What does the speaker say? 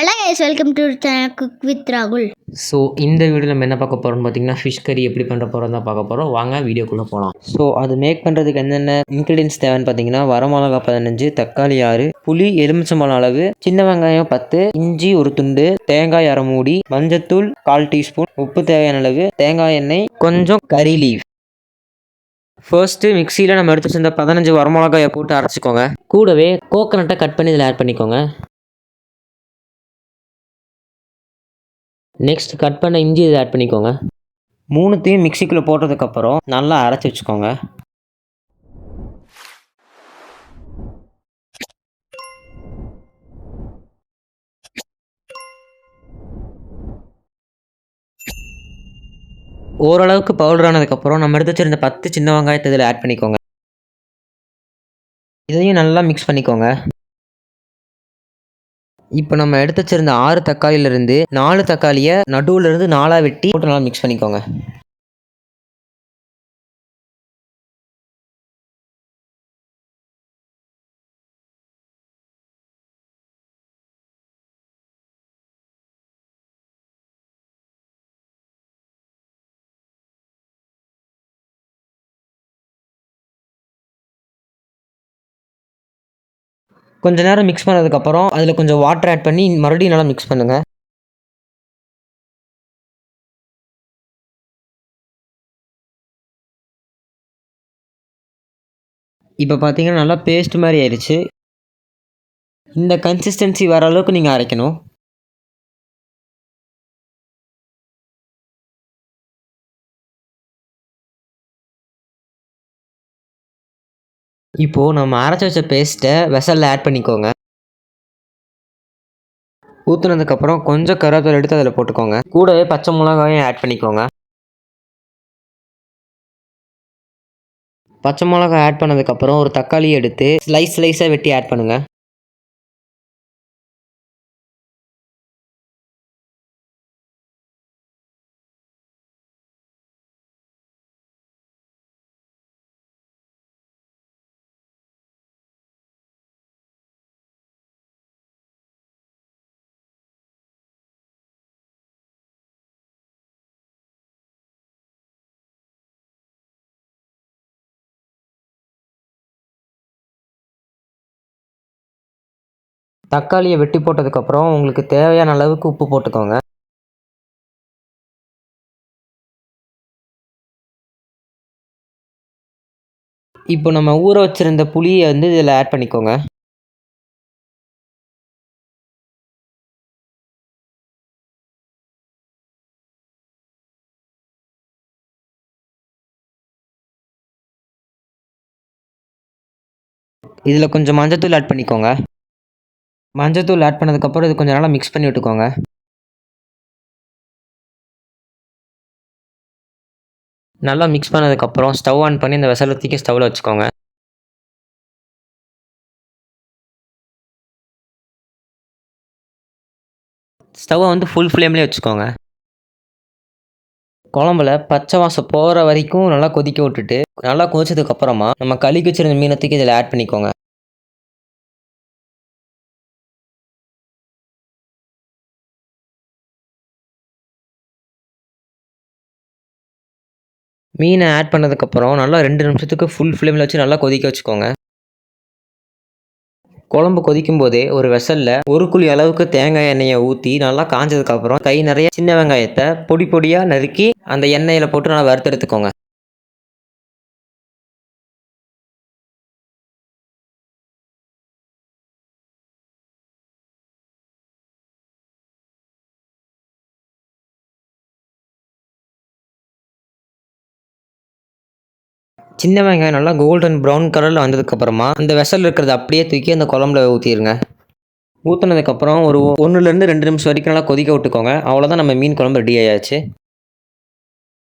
Hello guys, welcome to channel cook with ராகுல். So இந்த video நம்ம என்ன பார்க்க போகிறோம்னு பார்த்தீங்கன்னா ஃபிஷ் கறி எப்படி பண்ணுற போகிறோம் தான் பார்க்க போகிறோம். வாங்க வீடியோக்குள்ளே போகலாம். ஸோ அது மேக் பண்ணுறதுக்கு என்னென்ன இன்க்ரீடியன்ஸ் தேவைன்னு பார்த்தீங்கன்னா வரமிளகா 15, தக்காளி 6, புளி எலுமிச்சம்பழம் அளவு, சின்ன வெங்காயம் 10, இஞ்சி ஒரு துண்டு, தேங்காய் அரை மூடி, மஞ்சத்தூள் 1/4 டீஸ்பூன், உப்பு தேவையான அளவு, தேங்காய் எண்ணெய், கொஞ்சம் கறி லீவ். ஃபர்ஸ்ட்டு மிக்சியில் நம்ம எடுத்து வச்சிருந்த 15 வரமிளகாயை போட்டு அரைச்சிக்கோங்க. கூடவே கோகனட்டை கட் பண்ணி இதில் ஆட் பண்ணிக்கோங்க. நெக்ஸ்ட் கட் பண்ண இஞ்சி இதை ஆட் பண்ணிக்கோங்க. மூணுத்தையும் மிக்சிக்குள்ளே போட்டதுக்கப்புறம் நல்லா அரைச்சி வச்சுக்கோங்க. ஓரளவுக்கு பவுடர் ஆனதுக்கப்புறம் நம்ம எடுத்து வச்சிருந்த 10 சின்ன வெங்காயத்தை இதில் ஆட் பண்ணிக்கோங்க. இதையும் நல்லா மிக்ஸ் பண்ணிக்கோங்க. இப்போ நம்ம எடுத்து வச்சிருந்த 6 தக்காளியிலிருந்து 4 தக்காளியை நடுவில் இருந்து 4 வெட்டி போட்டு நல்லா மிக்ஸ் பண்ணிக்கோங்க. கொஞ்ச நேரம் மிக்ஸ் பண்ணதுக்கப்புறம் அதில் கொஞ்சம் வாட்டர் ஆட் பண்ணி மறுபடியும் நல்லா மிக்ஸ் பண்ணுங்கள். இப்போ பார்த்தீங்கன்னா நல்லா பேஸ்ட் மாதிரி ஆயிடுச்சு. இந்த கன்சிஸ்டன்சி வர அளவுக்கு நீங்கள் அரைக்கணும். இப்போது நம்ம அரைச்சி வச்ச பேஸ்ட்டை வெசலில் ஆட் பண்ணிக்கோங்க. ஊற்றுனதுக்கப்புறம் கொஞ்சம் கருவேப்பிலை எடுத்து அதில் போட்டுக்கோங்க. கூடவே பச்சை மிளகாயும் ஆட் பண்ணிக்கோங்க. பச்சை மிளகாய் ஆட் பண்ணதுக்கப்புறம் ஒரு தக்காளியை எடுத்து ஸ்லைஸாக வெட்டி ஆட் பண்ணுங்கள். தக்காளியை வெட்டி போட்டதுக்கப்புறம் உங்களுக்கு தேவையான அளவுக்கு உப்பு போட்டுக்கோங்க. இப்போ நம்ம ஊற வச்சுருந்த புளியை இதில் ஆட் பண்ணிக்கோங்க. இதில் கொஞ்சம் மஞ்சத்தூள் ஆட் பண்ணிக்கோங்க. மஞ்சத்தூள் ஆட் பண்ணதுக்கப்புறம் இது கொஞ்சம் நல்லா மிக்ஸ் பண்ணி விட்டுக்கோங்க. நல்லா மிக்ஸ் பண்ணதுக்கப்புறம் ஸ்டவ் ஆன் பண்ணி இந்த வெசலை தூக்கி ஸ்டவ்வில் வச்சுக்கோங்க. ஸ்டவ்வை ஃபுல் ஃப்ளேம்லேயே வச்சுக்கோங்க. குழம்புல பச்சை வாசம் போகிற வரைக்கும் நல்லா கொதிக்க விட்டுட்டு நல்லா கொதிச்சதுக்கப்புறமா நம்ம கழுவி வச்சிருந்த மீனை தூக்கி இதில் ஆட் பண்ணிக்கோங்க. மீனை ஆட் பண்ணதுக்கப்புறம் நல்லா 2 நிமிஷத்துக்கு ஃபுல் ஃப்ளேமில் வச்சு நல்லா கொதிக்க வச்சுக்கோங்க. குழம்பு கொதிக்கும் போதே ஒரு வெசலில் 1 குழி அளவுக்கு தேங்காய் எண்ணெயை ஊற்றி நல்லா காஞ்சதுக்கப்புறம் கை நிறைய சின்ன வெங்காயத்தை பொடி பொடியாக நறுக்கி அந்த எண்ணெயில் போட்டு நல்லா வறுத்தெடுத்துக்கோங்க. சின்ன வெங்காயம் நல்லா கோல்டன் ப்ரௌன் கலரில் வந்ததுக்கப்புறமா அந்த வெசல் இருக்கிறத அப்படியே தூக்கி அந்த குழம்புல ஊற்றிடுங்க. ஊற்றினதுக்கப்புறம் ஒரு 1லேருந்து 2 நிமிஷம் வரைக்கும் நல்லா கொதிக்க விட்டுக்கோங்க. அவ்வளோதான், நம்ம மீன் குழம்பு ரெடி ஆயாச்சு.